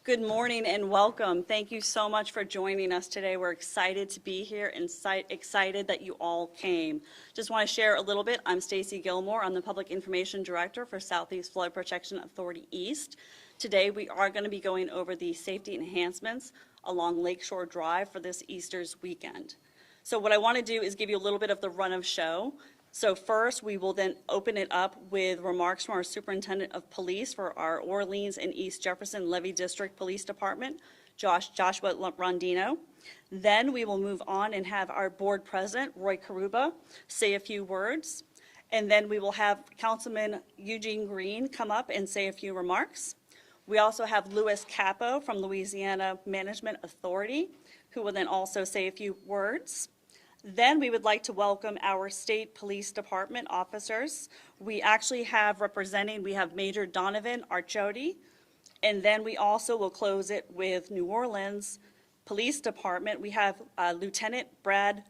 Good morning and welcome. Thank you so much for joining us today. We're excited to be here and excited that you all came. Just want to share a little bit. I'm Stacy Gilmore. I'm the Public Information Director for Southeast Flood Protection Authority East. Today we are going to be going over the safety enhancements along Lakeshore Drive for this Easter's weekend. So what I want to do is give you a little bit of the run of show. So first, we will then open it up with remarks from our Superintendent of Police for our Orleans and East Jefferson Levy District Police Department, Joshua Rondino. Then we will move on and have our Board President, Roy Karuba, say a few words. And then we will have Councilman Eugene Green come up and say a few remarks. We also have Louis Capo from Louisiana Management Authority, who will then also say a few words. Then we would like to welcome our state police department officers. We actually have representing, we have Major Donovan Archodi, and then we also will close it with New Orleans Police Department. We have Lieutenant Brad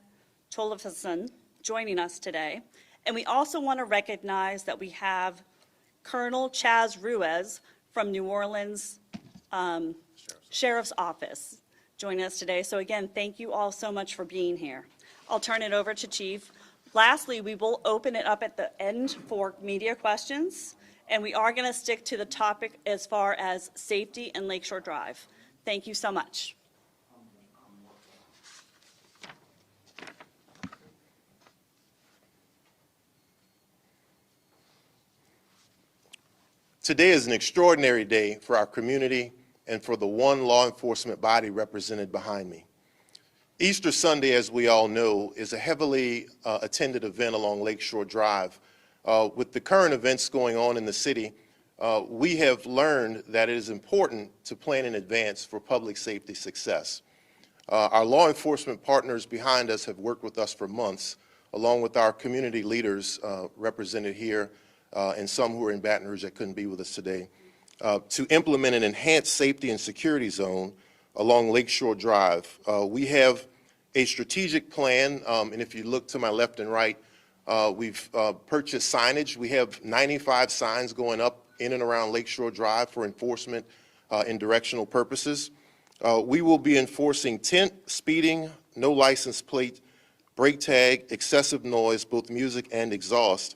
Tollefson joining us today. And we also want to recognize that we have Colonel Chaz Ruiz from New Orleans Sheriff's Office joining us today. So again, thank you all so much for being here. I'll turn it over to Chief. Lastly, we will open it up at the end for media questions, and we are going to stick to the topic as far as safety and Lakeshore Drive. Thank you so much. Today is an extraordinary day for our community and for the one law enforcement body represented behind me. Easter Sunday, as we all know, is a heavily attended event along Lakeshore Drive. With the current events going on in the city, we have learned that it is important to plan in advance for public safety success. Our law enforcement partners behind us have worked with us for months, along with our community leaders represented here and some who are in Baton Rouge that couldn't be with us today, to implement an enhanced safety and security zone along Lakeshore Drive. We have a strategic plan, and if you look to my left and right, we've purchased signage. We have 95 signs going up in and around Lakeshore Drive for enforcement and directional purposes. We will be enforcing tint, speeding, no license plate, brake tag, excessive noise, both music and exhaust,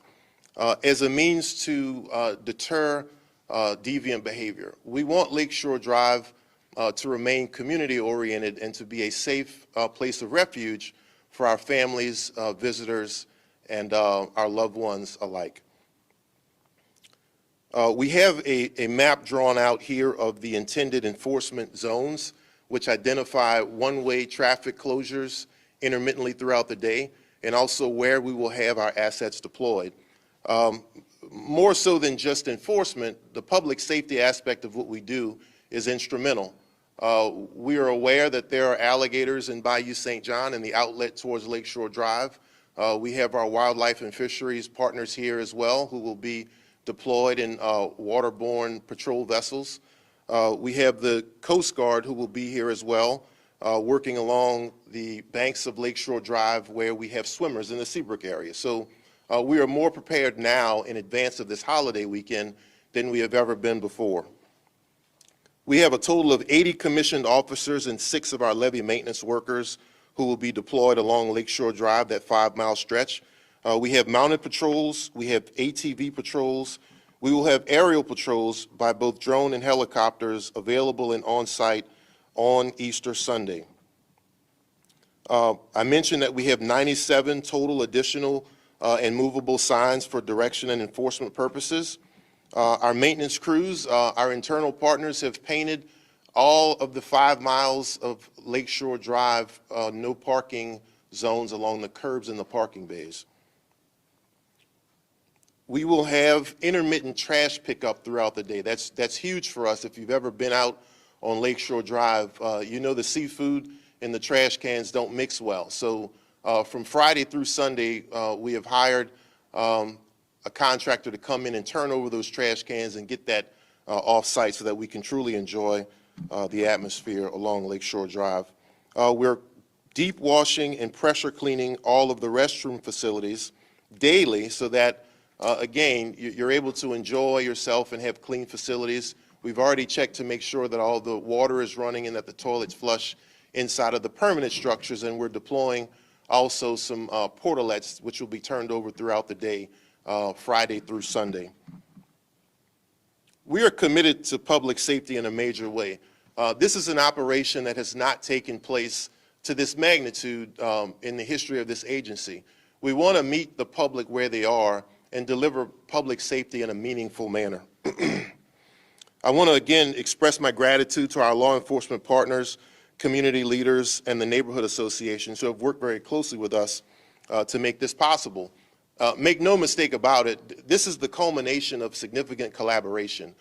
as a means to deter deviant behavior. We want Lakeshore Drive to remain community-oriented and to be a safe place of refuge for our families, visitors, and our loved ones alike. We have a map drawn out here of the intended enforcement zones, which identify one-way traffic closures intermittently throughout the day, and also where we will have our assets deployed. More so than just enforcement, the public safety aspect of what we do is instrumental. We are aware that there are alligators in Bayou St. John and the outlet towards Lakeshore Drive. We have our wildlife and fisheries partners here as well who will be deployed in waterborne patrol vessels. We have the Coast Guard who will be here as well, working along the banks of Lakeshore Drive where we have swimmers in the Seabrook area. So we are more prepared now in advance of this holiday weekend than we have ever been before. We have a total of 80 commissioned officers and 6 of our levee maintenance workers who will be deployed along Lakeshore Drive, that 5-mile stretch. We have mounted patrols, we have ATV patrols, we will have aerial patrols by both drone and helicopters available and on-site on Easter Sunday. I mentioned that we have 97 total additional and movable signs for direction and enforcement purposes. Our maintenance crews, our internal partners have painted all of the 5 miles of Lakeshore Drive no parking zones along the curbs and the parking bays. We will have intermittent trash pickup throughout the day. That's huge for us. If you've ever been out on Lakeshore Drive, you know the seafood and the trash cans don't mix well. So from Friday through Sunday, we have hired a contractor to come in and turn over those trash cans and get that off-site so that we can truly enjoy the atmosphere along Lakeshore Drive. We're deep washing and pressure cleaning all of the restroom facilities daily so that, again, you're able to enjoy yourself and have clean facilities. We've already checked to make sure that all the water is running and that the toilets flush inside of the permanent structures, and we're deploying also some portalets, which will be turned over throughout the day, Friday through Sunday. We are committed to public safety in a major way. This is an operation that has not taken place to this magnitude in the history of this agency. We want to meet the public where they are and deliver public safety in a meaningful manner. I want to again express my gratitude to our law enforcement partners, community leaders, and the neighborhood associations who have worked very closely with us to make this possible. Make no mistake about it, this is the culmination of significant collaboration.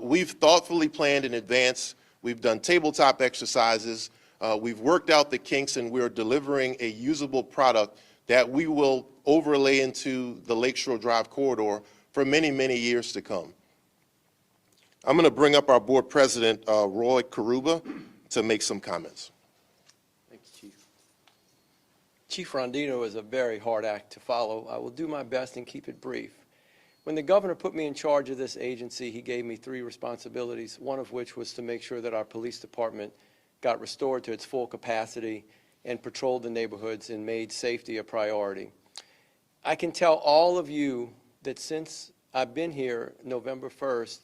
We've thoughtfully planned in advance. We've done tabletop exercises. We've worked out the kinks, and we're delivering a usable product that we will overlay into the Lakeshore Drive corridor for many, many years to come. I'm going to bring up our board president, Roy Karuba, to make some comments. Thanks, Chief. Chief Rondino is a very hard act to follow. I will do my best and keep it brief. When the governor put me in charge of this agency, he gave me 3 responsibilities, one of which was to make sure that our police department got restored to its full capacity and patrolled the neighborhoods and made safety a priority. I can tell all of you that since I've been here November 1st,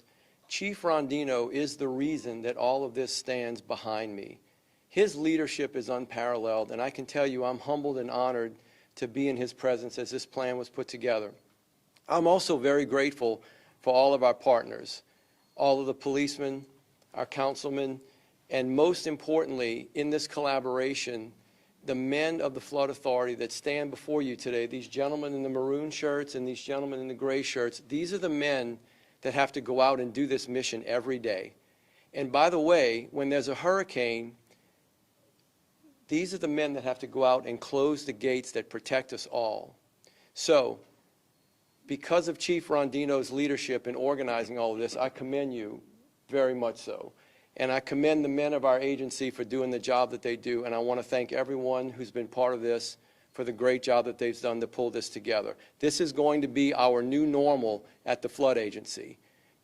Chief Rondino is the reason that all of this stands behind me. His leadership is unparalleled, and I can tell you I'm humbled and honored to be in his presence as this plan was put together. I'm also very grateful for all of our partners, all of the policemen, our councilmen, and most importantly, in this collaboration, the men of the Flood Authority that stand before you today, these gentlemen in the maroon shirts and these gentlemen in the gray shirts, these are the men that have to go out and do this mission every day. And by the way, when there's a hurricane, these are the men that have to go out and close the gates that protect us all. So, because of Chief Rondino's leadership in organizing all of this, I commend you very much so. And I commend the men of our agency for doing the job that they do, and I want to thank everyone who's been part of this for the great job that they've done to pull this together. This is going to be our new normal at the Flood Agency.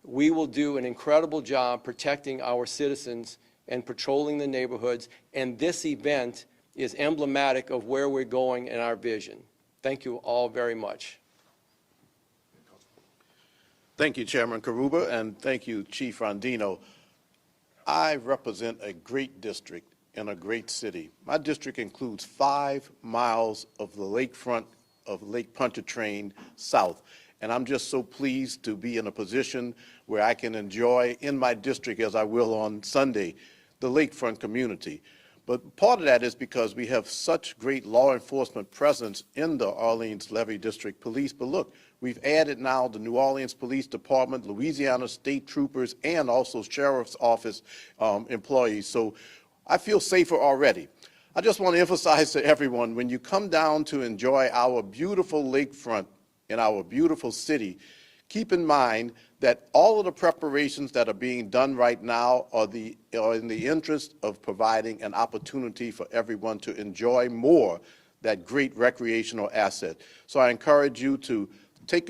We will do an incredible job protecting our citizens and patrolling the neighborhoods, and this event is emblematic of where we're going and our vision. Thank you all very much. Thank you, Chairman Karuba, and thank you, Chief Rondino. I represent a great district in a great city. My district includes 5 miles of the lakefront of Lake Pontchartrain South, and I'm just so pleased to be in a position where I can enjoy in my district, as I will on Sunday, the lakefront community. But part of that is because we have such great law enforcement presence in the Orleans-Levee District Police. But look, we've added now the New Orleans Police Department, Louisiana State Troopers, and also Sheriff's Office employees. So I feel safer already. I just want to emphasize to everyone, when you come down to enjoy our beautiful lakefront in our beautiful city, keep in mind that all of the preparations that are being done right now are in the interest of providing an opportunity for everyone to enjoy more that great recreational asset. So I encourage you to take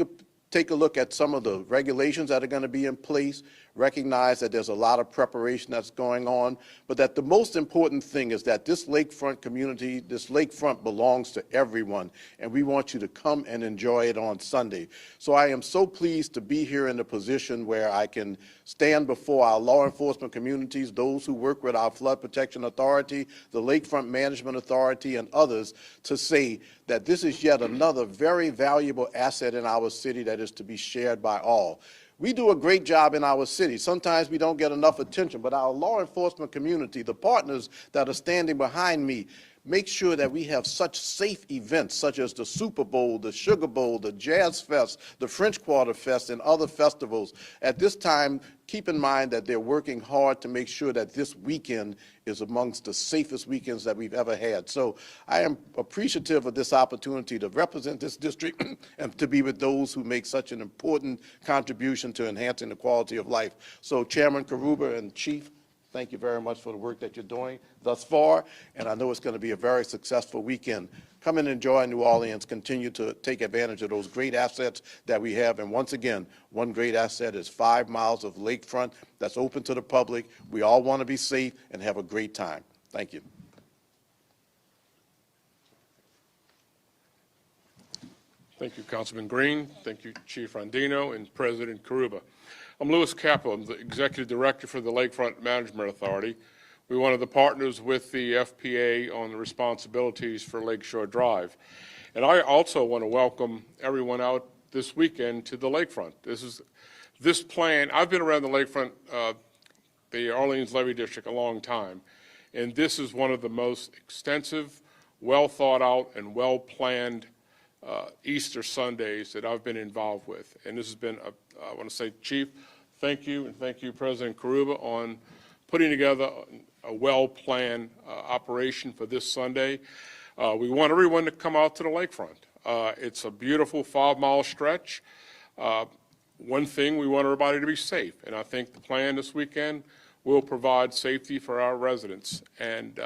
a look at some of the regulations that are going to be in place, recognize that there's a lot of preparation that's going on, but that the most important thing is that this lakefront community, this lakefront belongs to everyone, and we want you to come and enjoy it on Sunday. So I am so pleased to be here in a position where I can stand before our law enforcement communities, those who work with our Flood Protection Authority, the Lakefront Management Authority, and others, to say that this is yet another very valuable asset in our city that is to be shared by all. We do a great job in our city. Sometimes we don't get enough attention, but our law enforcement community, the partners that are standing behind me, make sure that we have such safe events such as the Super Bowl, the Sugar Bowl, the Jazz Fest, the French Quarter Fest, and other festivals. At this time, keep in mind that they're working hard to make sure that this weekend is amongst the safest weekends that we've ever had. So I am appreciative of this opportunity to represent this district and to be with those who make such an important contribution to enhancing the quality of life. So Chairman Karuba and Chief, Thank you very much for the work that you're doing thus far, and I know it's going to be a very successful weekend. Come and enjoy New Orleans. Continue to take advantage of those great assets that we have. And once again, one great asset is 5 miles of lakefront that's open to the public. We all want to be safe and have a great time. Thank you. Thank you, Councilman Green. Thank you, Chief Rondino and President Karuba. I'm Louis Cappo. I'm the Executive Director for the Lakefront Management Authority. We're one of the partners with the FPA on the responsibilities for Lakeshore Drive. And I also want to welcome everyone out this weekend to the lakefront. This plan, I've been around the lakefront, the Orleans Levee District, a long time, and this is one of the most extensive, well thought out, and well planned Easter Sundays that I've been involved with. And this has been, I want to say, Chief, thank you, and thank you, President Karuba, on putting together a well-planned operation for this Sunday. We want everyone to come out to the lakefront. It's a beautiful 5-mile stretch. One thing, we want everybody to be safe, and I think the plan this weekend will provide safety for our residents. And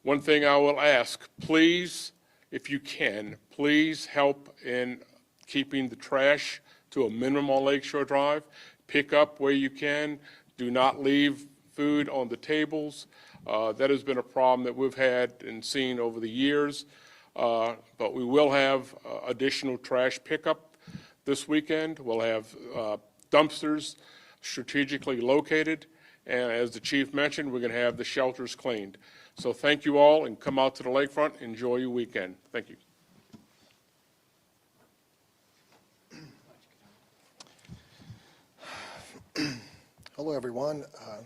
one thing I will ask, please, if you can, please help in keeping the trash to a minimum on Lakeshore Drive. Pick up where you can. Do not leave food on the tables. That has been a problem that we've had and seen over the years. But we will have additional trash pickup this weekend. We'll have dumpsters strategically located. And as the Chief mentioned, we're going to have the shelters cleaned. So thank you all, and come out to the lakefront. Enjoy your weekend. Thank you. Hello, everyone.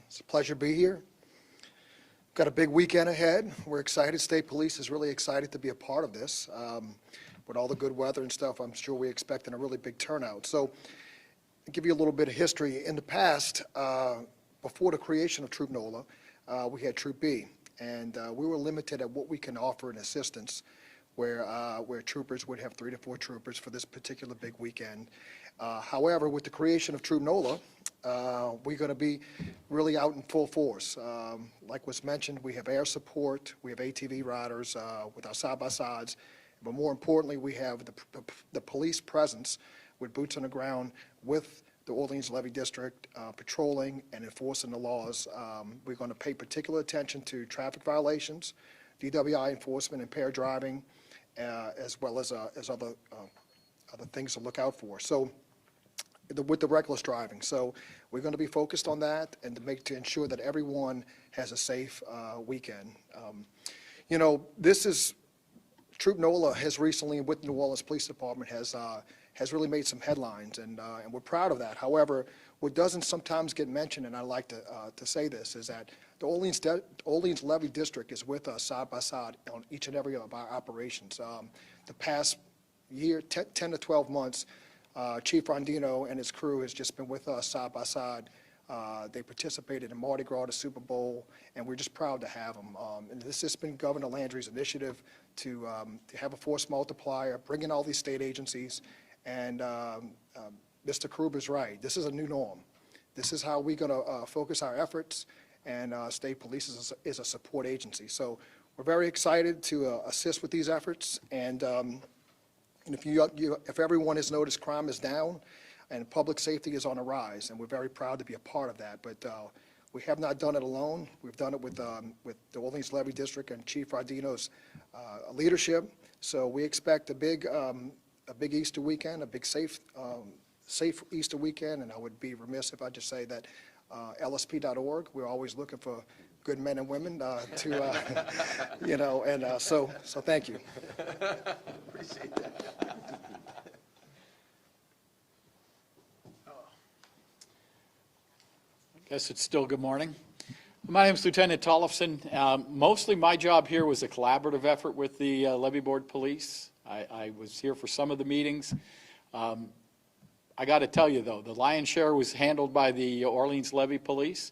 It's a pleasure to be here. Got a big weekend ahead. We're excited. State Police is really excited to be a part of this. With all the good weather and stuff, I'm sure we're expecting a really big turnout. So I'll give you a little bit of history. In the past, before the creation of Troop NOLA, we had Troop B, and we were limited at what we can offer in assistance, where troopers would have 3 to 4 troopers for this particular big weekend. However, with the creation of Troop NOLA, we're going to be really out in full force. Like was mentioned, we have air support, we have ATV riders with our side-by-sides, but more importantly, we have the police presence with boots on the ground with the Orleans Levee District patrolling and enforcing the laws. We're going to pay particular attention to traffic violations, DWI enforcement, impaired driving, as well as other things to look out for. So with the reckless driving. So we're going to be focused on that and to ensure that everyone has a safe weekend. You know, Troop NOLA has recently, with New Orleans Police Department, has really made some headlines, and we're proud of that. However, what doesn't sometimes get mentioned, and I like to say this, is that the Orleans Levee District is with us side by side on each and every of our operations. The past year, 10 to 12 months, Chief Rondino and his crew has just been with us side by side. They participated in Mardi Gras, the Super Bowl, and we're just proud to have them. And this has been Governor Landry's initiative to have a force multiplier, bring in all these state agencies, and Mr. Karuba's right. This is a new norm. This is how we're going to focus our efforts, and State Police is a support agency. We're very excited to assist with these efforts, and if everyone has noticed, crime is down and public safety is on the rise, and we're very proud to be a part of that. But we have not done it alone. We've done it with the Orleans Levee District and Chief Rondino's leadership. So we expect a big Easter weekend, a big safe Easter weekend, and I would be remiss if I just say that LSP.org, we're always looking for good men and women so thank you. Appreciate that. Guess it's still good morning. My name is Lieutenant Tollefson. Mostly my job here was a collaborative effort with the Levee Board Police. I was here for some of the meetings. I got to tell you, though, the lion's share was handled by the Orleans Levee Police.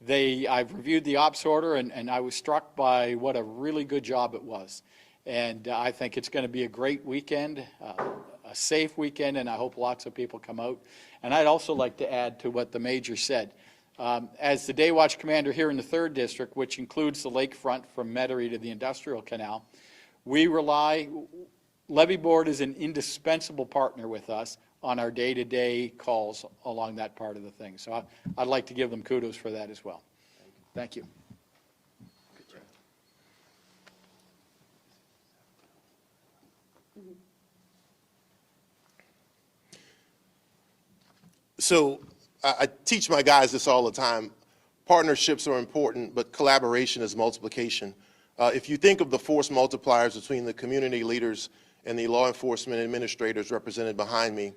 I've reviewed the ops order, and I was struck by what a really good job it was. And I think it's going to be a great weekend, a safe weekend, and I hope lots of people come out. And I'd also like to add to what the Major said. As the day watch commander here in the 3rd District, which includes the lakefront from Metairie to the Industrial Canal, Levee Board is an indispensable partner with us on our day-to-day calls along that part of the thing. So I'd like to give them kudos for that as well. Thank you. So I teach my guys this all the time. Partnerships are important, but collaboration is multiplication. If you think of the force multipliers between the community leaders and the law enforcement administrators represented behind me,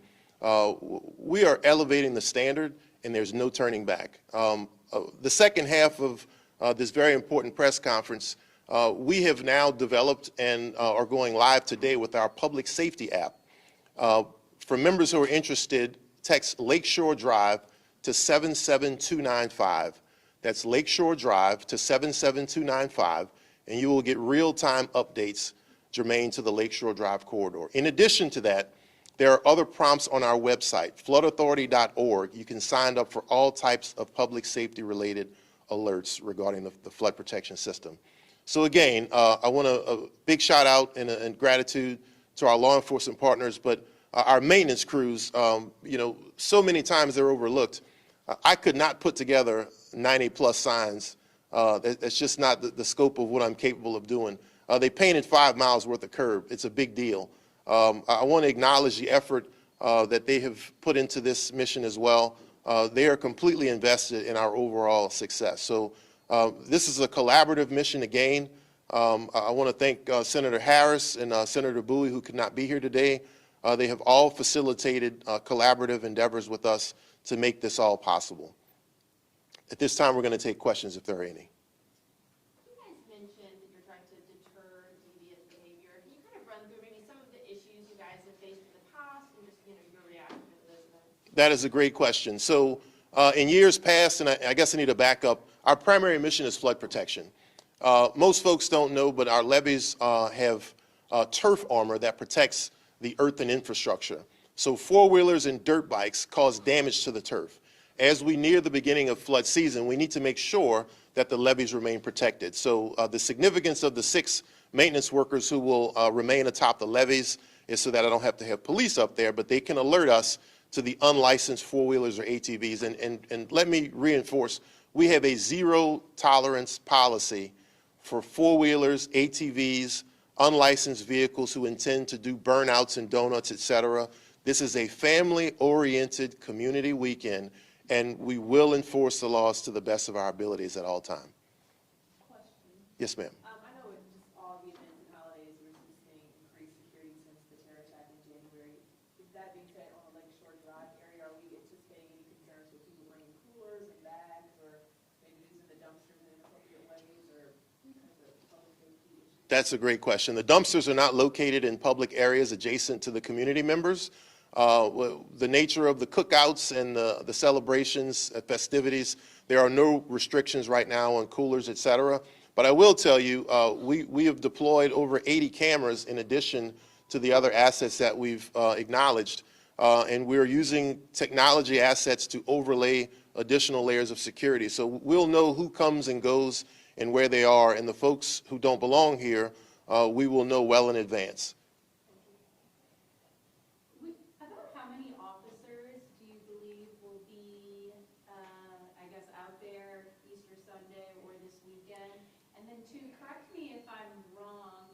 we are elevating the standard, and there's no turning back. The second half of this very important press conference, we have now developed and are going live today with our public safety app. For members who are interested, text Lakeshore Drive to 77295. That's Lakeshore Drive to 77295, and you will get real-time updates germane to the Lakeshore Drive corridor. In addition to that, there are other prompts on our website, floodauthority.org. You can sign up for all types of public safety-related alerts regarding the flood protection system. So again, I want a big shout out and gratitude to our law enforcement partners, but our maintenance crews, so many times they're overlooked. I could not put together 90-plus signs. That's just not the scope of what I'm capable of doing. They painted 5 miles worth of curb. It's a big deal. I want to acknowledge the effort that they have put into this mission as well. They are completely invested in our overall success. So this is a collaborative mission again. I want to thank Senator Harris and Senator Bowie, who could not be here today. They have all facilitated collaborative endeavors with us to make this all possible. At this time, we're going to take questions if there are any. You guys mentioned that you're trying to deter deviant behavior. Can you kind of run through maybe some of the issues you guys have faced in the past and just, your reaction to those events? That is a great question. So in years past, and I guess I need to back up, our primary mission is flood protection. Most folks don't know, but our levees have turf armor that protects the earthen infrastructure. So four-wheelers and dirt bikes cause damage to the turf. As we near the beginning of flood season, we need to make sure that the levees remain protected. So the significance of the 6 maintenance workers who will remain atop the levees is so that I don't have to have police up there, but they can alert us to the unlicensed four-wheelers or ATVs. And let me reinforce, we have a zero-tolerance policy for four-wheelers, ATVs, unlicensed vehicles who intend to do burnouts and donuts, et cetera. This is a family-oriented community weekend, and we will enforce the laws to the best of our abilities at all times. Question. Yes, ma'am. I know in just all the events and holidays, we're just seeing increased security since the terror attack in January. With that being said, on the Lakeshore Drive area, are we anticipating any concerns with people bringing coolers and bags, or maybe using the dumpsters in inappropriate ways, or because of public safety issues? That's a great question. The dumpsters are not located in public areas adjacent to the community members. The nature of the cookouts and the celebrations, festivities, there are no restrictions right now on coolers, et cetera. But I will tell you, we have deployed over 80 cameras in addition to the other assets that we've acknowledged. And we're using technology assets to overlay additional layers of security. So we'll know who comes and goes and where they are. And the folks who don't belong here, we will know well in advance. About how many officers do you believe will be, out there Easter Sunday or this weekend? And then 2, correct me if I'm wrong,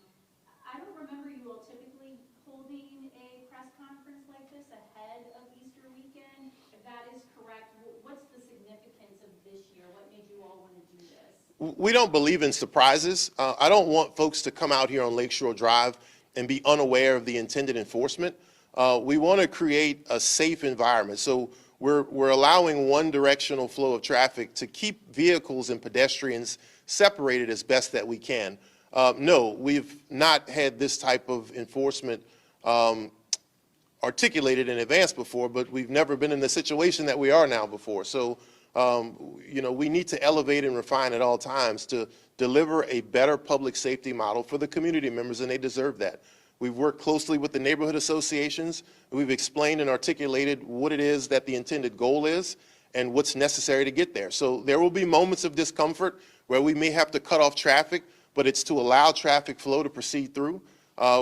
I don't remember you all typically holding a press conference like this ahead of Easter weekend. If that is correct, what's the significance of this year? What made you all want to do this? We don't believe in surprises. I don't want folks to come out here on Lakeshore Drive and be unaware of the intended enforcement. We want to create a safe environment. So we're allowing one directional flow of traffic to keep vehicles and pedestrians separated as best that we can. No, we've not had this type of enforcement articulated in advance before, but we've never been in the situation that we are now before. So, we need to elevate and refine at all times to deliver a better public safety model for the community members, and they deserve that. We've worked closely with the neighborhood associations. We've explained and articulated what it is that the intended goal is, and what's necessary to get there. So there will be moments of discomfort where we may have to cut off traffic, but it's to allow traffic flow to proceed through.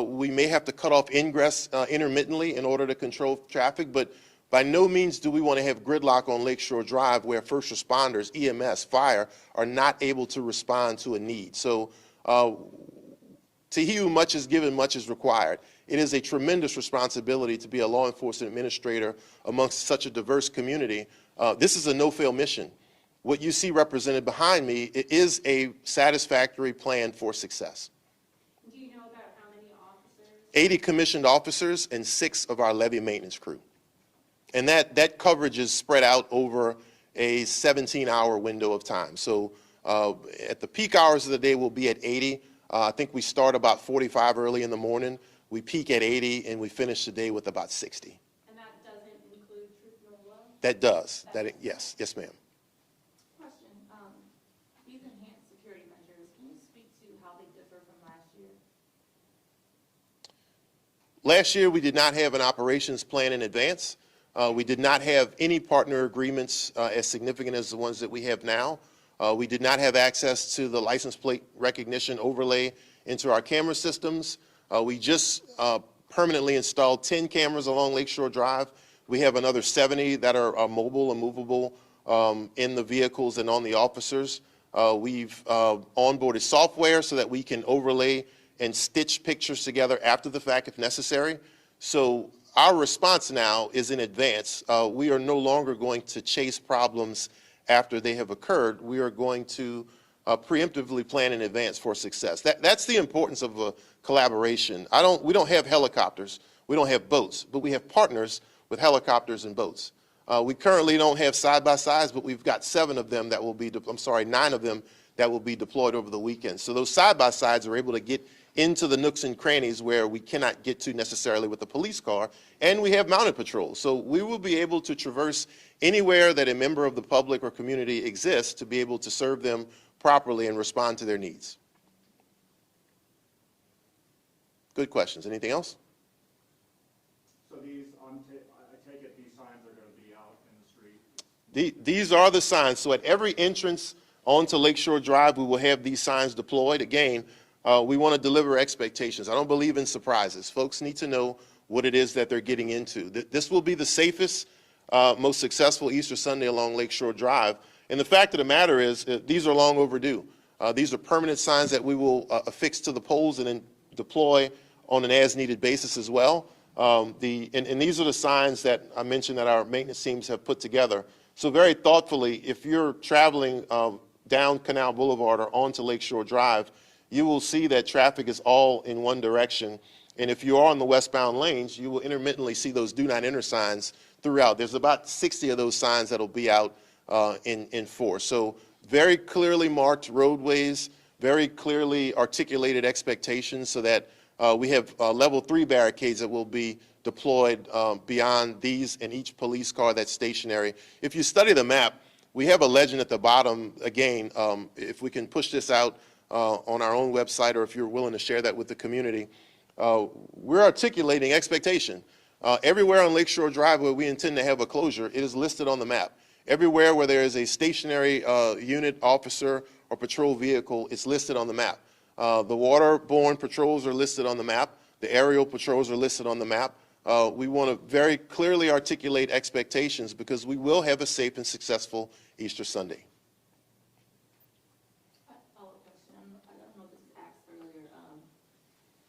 We may have to cut off ingress intermittently in order to control traffic, but by no means do we want to have gridlock on Lakeshore Drive where first responders, EMS, fire, are not able to respond to a need. So to he who much is given, much is required. It is a tremendous responsibility to be a law enforcement administrator amongst such a diverse community. This is a no-fail mission. What you see represented behind me is a satisfactory plan for success. Do you know about how many officers? 80 commissioned officers and 6 of our levee maintenance crew. And that coverage is spread out over a 17-hour window of time. So at the peak hours of the day, we'll be at 80. I think we start about 45 early in the morning. We peak at 80, and we finish the day with about 60. And that doesn't include Troop NOLA? That does. Yes, ma'am. Question, these enhanced security measures, can you speak to how they differ from last year? Last year, we did not have an operations plan in advance. We did not have any partner agreements as significant as the ones that we have now. We did not have access to the license plate recognition overlay into our camera systems. We just permanently installed 10 cameras along Lakeshore Drive. We have another 70 that are mobile and movable in the vehicles and on the officers. We've onboarded software so that we can overlay and stitch pictures together after the fact if necessary. So our response now is in advance. We are no longer going to chase problems after they have occurred. We are going to preemptively plan in advance for success. That's the importance of a collaboration. We don't have helicopters, we don't have boats, but we have partners with helicopters and boats. We currently don't have side-by-sides, but we've got 9 of them that will be deployed over the weekend. So those side-by-sides are able to get into the nooks and crannies where we cannot get to necessarily with a police car, and we have mounted patrols. So we will be able to traverse anywhere that a member of the public or community exists to be able to serve them properly and respond to their needs. Good questions. Anything else? So these, I take it these signs are going to be out in the street? These are the signs. So at every entrance onto Lakeshore Drive, we will have these signs deployed. Again, we want to deliver expectations. I don't believe in surprises. Folks need to know what it is that they're getting into. This will be the safest, most successful Easter Sunday along Lakeshore Drive. And the fact of the matter is, these are long overdue. These are permanent signs that we will affix to the poles and then deploy on an as-needed basis as well. And these are the signs that I mentioned that our maintenance teams have put together. So very thoughtfully, if you're traveling down Canal Boulevard or onto Lakeshore Drive, you will see that traffic is all in one direction. And if you are on the westbound lanes, you will intermittently see those do not enter signs throughout. There's about 60 of those signs that will be out in force. So very clearly marked roadways, very clearly articulated expectations so that we have level 3 barricades that will be deployed beyond these in each police car that's stationary. If you study the map, we have a legend at the bottom. Again, if we can push this out on our own website, or if you're willing to share that with the community, we're articulating expectation. Everywhere on Lakeshore Drive where we intend to have a closure, it is listed on the map. Everywhere where there is a stationary unit, officer, or patrol vehicle, it's listed on the map. The waterborne patrols are listed on the map. The aerial patrols are listed on the map. We want to very clearly articulate expectations because we will have a safe and successful Easter Sunday. Follow-up question, I don't know if this was asked earlier.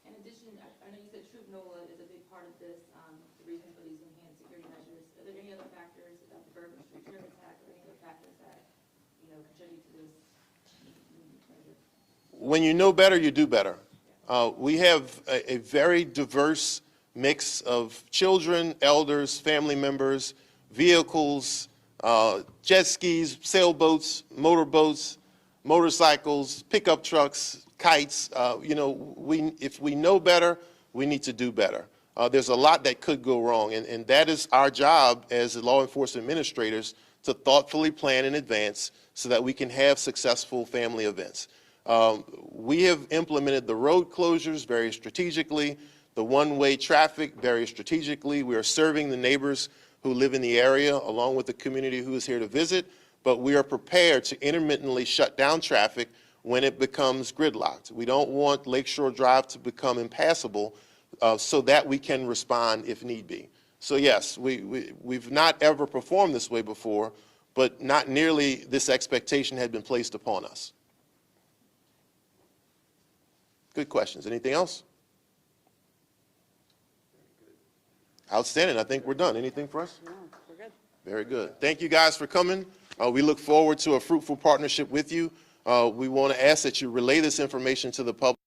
In addition, I know you said Troop NOLA is a big part of this, the reason for these enhanced security measures. Are there any other factors, the Bourbon Street terror attack, or any other factors that, contribute to this measure? When you know better, you do better. We have a very diverse mix of children, elders, family members, vehicles, jet skis, sailboats, motorboats, motorcycles, pickup trucks, kites. If we know better, we need to do better. There's a lot that could go wrong, and that is our job as law enforcement administrators to thoughtfully plan in advance so that we can have successful family events. We have implemented the road closures very strategically, the one-way traffic very strategically. We are serving the neighbors who live in the area, along with the community who is here to visit, but we are prepared to intermittently shut down traffic when it becomes gridlocked. We don't want Lakeshore Drive to become impassable so that we can respond if need be. So yes, we've not ever performed this way before, but not nearly this expectation had been placed upon us. Good questions. Anything else? Outstanding. I think we're done. Anything for us? No, we're good. Very good. Thank you guys for coming. We look forward to a fruitful partnership with you. We want to ask that you relay this information to the public.